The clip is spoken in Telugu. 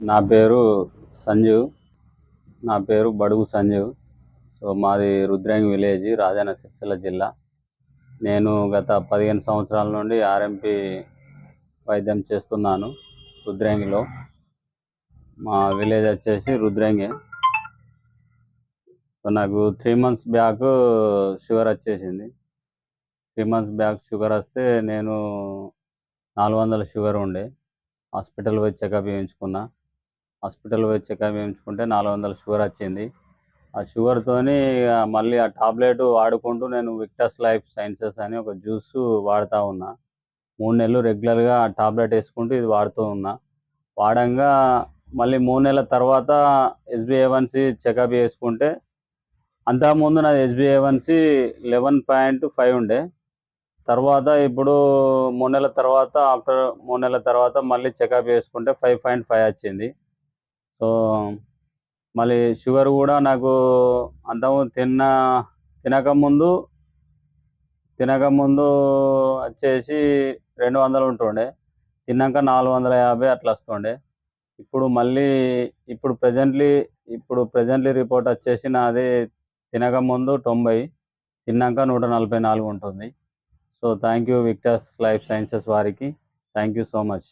నా పేరు సంజీవ్. నా పేరు బడుగు సంజీవ్. మాది రుద్రంగి విలేజ్, రాజన్న సిరిసిల్ల జిల్లా. నేను గత 15 సంవత్సరాల నుండి ఆర్ఎంపీ వైద్యం చేస్తున్నాను రుద్రంగిలో. మా విలేజ్ వచ్చేసి రుద్రంగి. నాకు 3 మంత్స్ బ్యాక్ షుగర్ వచ్చేసింది. 3 మంత్స్ బ్యాక్ షుగర్ వస్తే నేను 400 షుగర్ ఉండే. హాస్పిటల్ పోయి చెకప్ చేయించుకున్నా. హాస్పిటల్ పోయి చెకప్ చేయించుకుంటే 400 షుగర్ వచ్చింది. ఆ షుగర్తోని మళ్ళీ ఆ టాబ్లెట్ వాడుకుంటూ నేను విక్టస్ లైఫ్ సైన్సెస్ అని ఒక జ్యూస్ వాడుతూ ఉన్నా. 3 నెలలు రెగ్యులర్గా ఆ టాబ్లెట్ వేసుకుంటూ ఇది వాడుతూ ఉన్నా. వాడంగా మళ్ళీ 3 నెలల తర్వాత HbA1c చెకప్ చేసుకుంటే, అంతకుముందు నాది HbA1c 11.5 ఉండే. తర్వాత ఇప్పుడు 3 నెలల తర్వాత, ఆఫ్టర్ 3 నెలల తర్వాత మళ్ళీ చెకప్ చేసుకుంటే 5.5 వచ్చింది. మళ్ళీ షుగర్ కూడా నాకు అంతకుముందు తినకముందు వచ్చేసి 200 ఉంటుండే. తిన్నాక 450 అట్లా వస్తుండే. ఇప్పుడు ప్రెజెంట్లీ రిపోర్ట్ వచ్చేసి నాది తినకముందు 90, తిన్నాక 144 ఉంటుంది. Thank you Victus life sciences వారికి. Thank you so much.